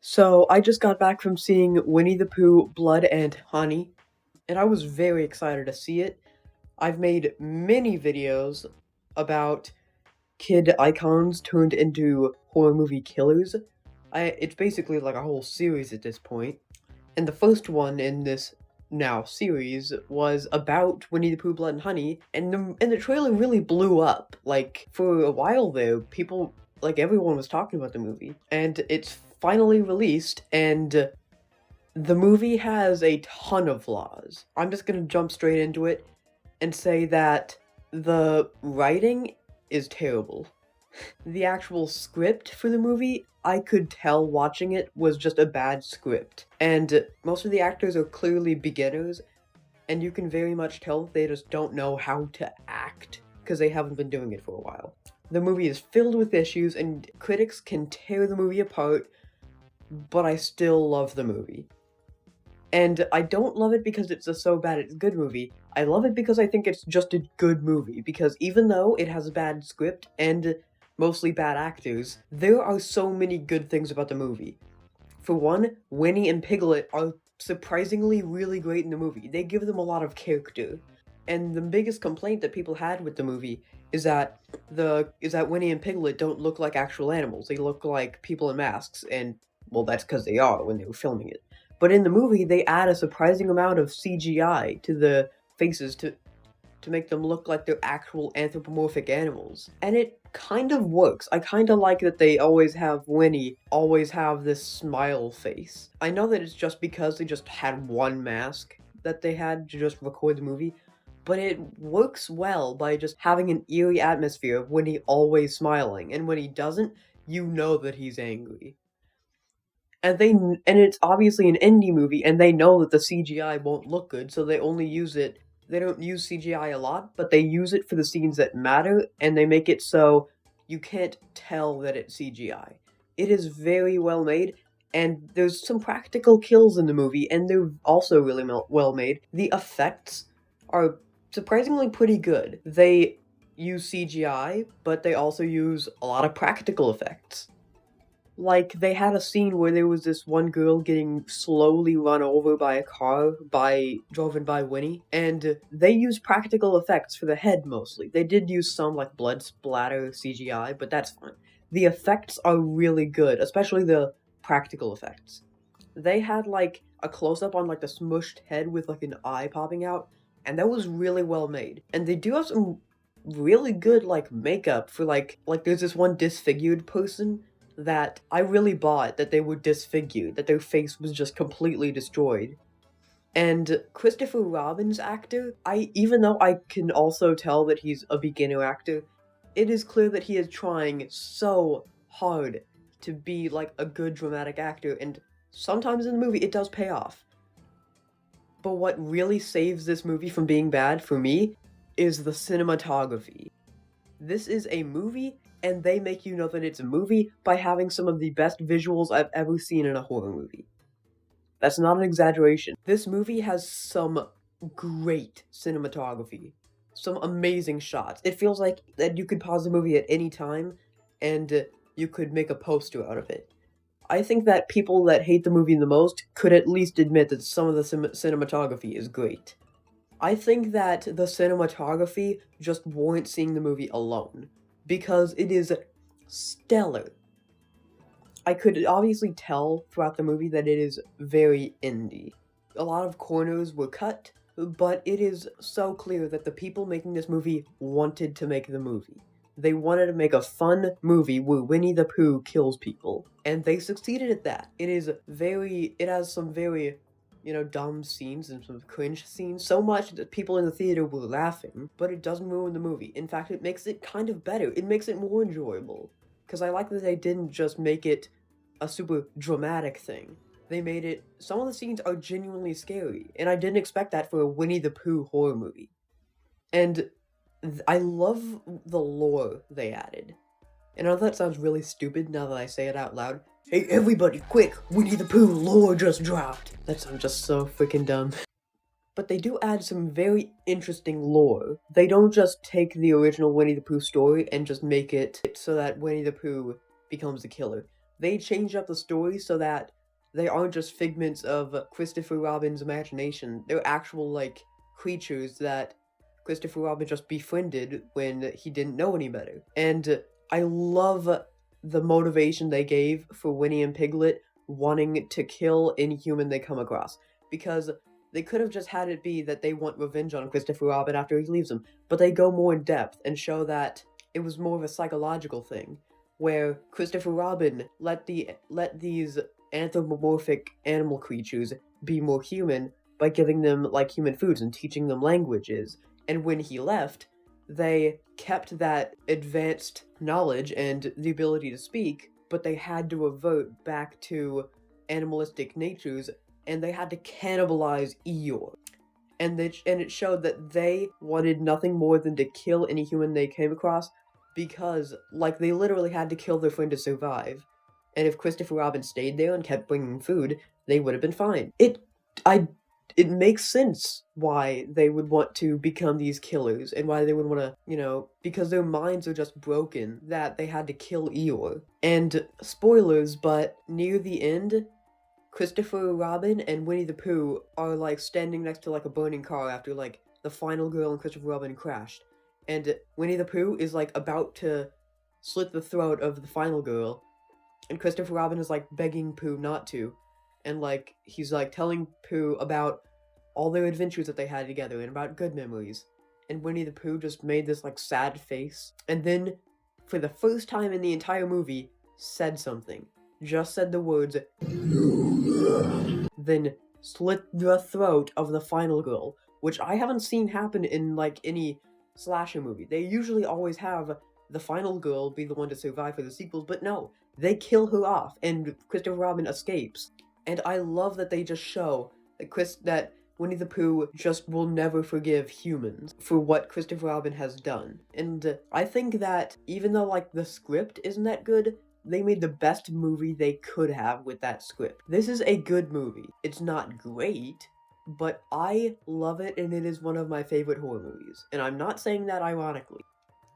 So, I just got back from seeing Winnie the Pooh, Blood and Honey, and I was very excited to see it. I've made many videos about kid icons turned into horror movie killers. It's basically like a whole series at this point. And the first one in this now series was about Winnie the Pooh, Blood and Honey, and the trailer really blew up. Like, for a while there, people, like, everyone was talking about the movie. And it's finally released, and the movie has a ton of flaws. I'm just gonna jump straight into it and say that the writing is terrible. The actual script for the movie, I could tell watching it, was just a bad script. And most of the actors are clearly beginners, and you can very much tell that they just don't know how to act, because they haven't been doing it for a while. The movie is filled with issues, and critics can tear the movie apart, but I still love the movie. And I don't love it because it's a so bad it's good movie. I love it because I think it's just a good movie, because even though it has a bad script and mostly bad actors, there are so many good things about the movie. For one, Winnie and Piglet are surprisingly really great in the movie. They give them a lot of character. And the biggest complaint that people had with the movie is that Winnie and Piglet don't look like actual animals. They look like people in masks, and well, that's because they are when they were filming it. But in the movie, they add a surprising amount of CGI to the faces to make them look like they're actual anthropomorphic animals. And it kind of works. I kind of like that they always have Winnie always have this smile face. I know that it's just because they just had one mask that they had to just record the movie, but it works well by just having an eerie atmosphere of Winnie always smiling, and when he doesn't, you know that he's angry. And it's obviously an indie movie, and they know that the CGI won't look good, so they only use it. They don't use CGI a lot, but they use it for the scenes that matter, and they make it so you can't tell that it's CGI. It is very well made, and there's some practical kills in the movie, and they're also really well made. The effects are surprisingly pretty good. They use CGI, but they also use a lot of practical effects. Like, they had a scene where there was this one girl getting slowly run over by a car driven by Winnie, and they used practical effects for the head mostly. They did use some, like, blood splatter CGI, but that's fine. The effects are really good, especially the practical effects. They had, like, a close-up on, like, the smushed head with, like, an eye popping out, and that was really well made. And they do have some really good, like, makeup for, like, there's this one disfigured person that I really bought that they were disfigured, that their face was just completely destroyed. And Christopher Robin's actor, even though I can also tell that he's a beginner actor, it is clear that he is trying so hard to be like a good dramatic actor, and sometimes in the movie it does pay off. But what really saves this movie from being bad for me is the cinematography. This is a movie, and they make you know that it's a movie by having some of the best visuals I've ever seen in a horror movie. That's not an exaggeration. This movie has some great cinematography. Some amazing shots. It feels like that you could pause the movie at any time, and you could make a poster out of it. I think that people that hate the movie the most could at least admit that some of the cinematography is great. I think that the cinematography just warrants seeing the movie alone, because it is stellar. I could obviously tell throughout the movie that it is very indie. A lot of corners were cut, but it is so clear that the people making this movie wanted to make the movie. They wanted to make a fun movie where Winnie the Pooh kills people, and they succeeded at that. It has some very dumb scenes and some cringe scenes, so much that people in the theater were laughing, but it doesn't ruin the movie. In fact, it makes it kind of better. It makes it more enjoyable. Because I like that they didn't just make it a super dramatic thing. They made it, some of the scenes are genuinely scary, and I didn't expect that for a Winnie the Pooh horror movie. And I love the lore they added. And I know that sounds really stupid now that I say it out loud. Hey everybody, quick! Winnie the Pooh lore just dropped! That sounds just so freaking dumb. but they do add some very interesting lore. They don't just take the original Winnie the Pooh story and just make it so that Winnie the Pooh becomes the killer. They change up the story so that they aren't just figments of Christopher Robin's imagination. They're actual, like, creatures that Christopher Robin just befriended when he didn't know any better. And I love the motivation they gave for Winnie and Piglet wanting to kill any human they come across. Because they could have just had it be that they want revenge on Christopher Robin after he leaves them, but they go more in depth and show that it was more of a psychological thing, where Christopher Robin let these anthropomorphic animal creatures be more human by giving them, like, human foods and teaching them languages. And when he left, they kept that advanced knowledge and the ability to speak, but they had to revert back to animalistic natures, and they had to cannibalize Eeyore. And it showed that they wanted nothing more than to kill any human they came across, because, like, they literally had to kill their friend to survive. And if Christopher Robin stayed there and kept bringing food, they would have been fine. It makes sense why they would want to become these killers, and why they would want to, because their minds are just broken that they had to kill Eeyore. And spoilers, but near the end, Christopher Robin and Winnie the Pooh are, like, standing next to, like, a burning car after, like, the final girl and Christopher Robin crashed. And Winnie the Pooh is, like, about to slit the throat of the final girl, and Christopher Robin is, like, begging Pooh not to. And, like, he's, like, telling Pooh about all their adventures that they had together and about good memories. And Winnie the Pooh just made this, like, sad face. And then, for the first time in the entire movie, said something. Just said the words, then slit the throat of the final girl, which I haven't seen happen in, like, any slasher movie. They usually always have the final girl be the one to survive for the sequels, but no, they kill her off, and Christopher Robin escapes. And I love that they just show that Winnie the Pooh just will never forgive humans for what Christopher Robin has done. And I think that even though, like, the script isn't that good, they made the best movie they could have with that script. This is a good movie. It's not great, but I love it, and it is one of my favorite horror movies. And I'm not saying that ironically.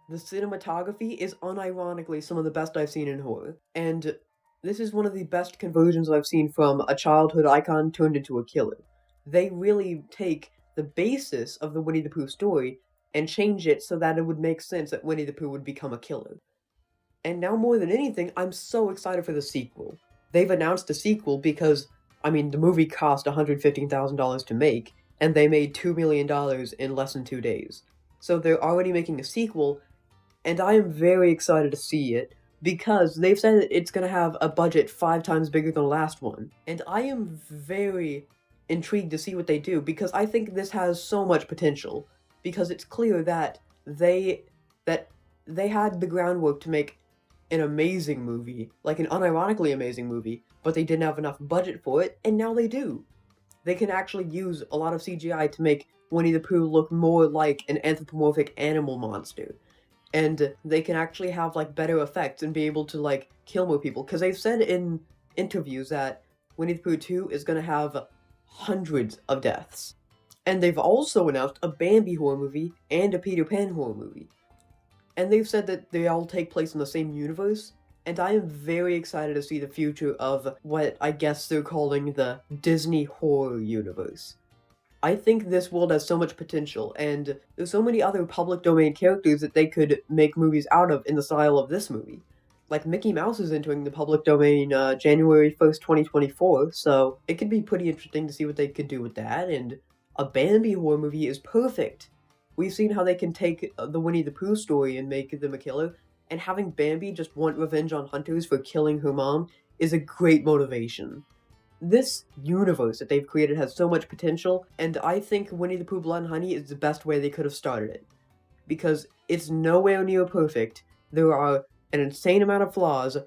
The cinematography is unironically some of the best I've seen in horror, and this is one of the best conversions I've seen from a childhood icon turned into a killer. They really take the basis of the Winnie the Pooh story and change it so that it would make sense that Winnie the Pooh would become a killer. And now more than anything, I'm so excited for the sequel. They've announced a sequel because, I mean, the movie cost $115,000 to make, and they made $2 million in less than 2 days. So they're already making a sequel, and I am very excited to see it, because they've said that it's gonna have a budget 5 times bigger than the last one. And I am very intrigued to see what they do, because I think this has so much potential, because it's clear that they had the groundwork to make an amazing movie, like an unironically amazing movie, but they didn't have enough budget for it, and now they do. They can actually use a lot of CGI to make Winnie the Pooh look more like an anthropomorphic animal monster. And they can actually have, like, better effects and be able to, like, kill more people. Because they've said in interviews that Winnie the Pooh 2 is going to have hundreds of deaths. And they've also announced a Bambi horror movie and a Peter Pan horror movie. And they've said that they all take place in the same universe, and I am very excited to see the future of what I guess they're calling the Disney horror universe. I think this world has so much potential, and there's so many other public domain characters that they could make movies out of in the style of this movie. Like, Mickey Mouse is entering the public domain January 1st, 2024, so it could be pretty interesting to see what they could do with that, and a Bambi horror movie is perfect. We've seen how they can take the Winnie the Pooh story and make them a killer, and having Bambi just want revenge on hunters for killing her mom is a great motivation. This universe that they've created has so much potential, and I think Winnie the Pooh Blood and Honey is the best way they could have started it. Because it's nowhere near perfect, there are an insane amount of flaws,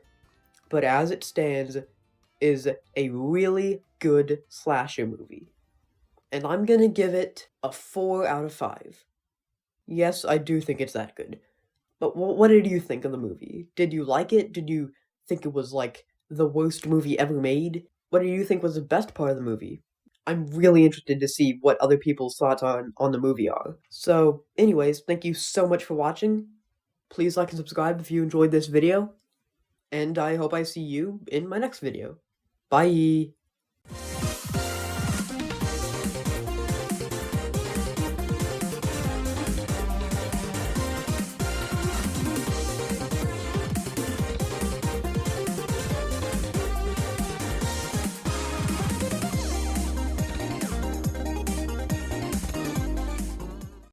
but as it stands, is a really good slasher movie. And I'm gonna give it a 4 out of 5. Yes, I do think it's that good. But what did you think of the movie? Did you like it? Did you think it was, like, the worst movie ever made? What do you think was the best part of the movie? I'm really interested to see what other people's thoughts on the movie are. So, anyways, thank you so much for watching. Please like and subscribe if you enjoyed this video, and I hope I see you in my next video. Bye!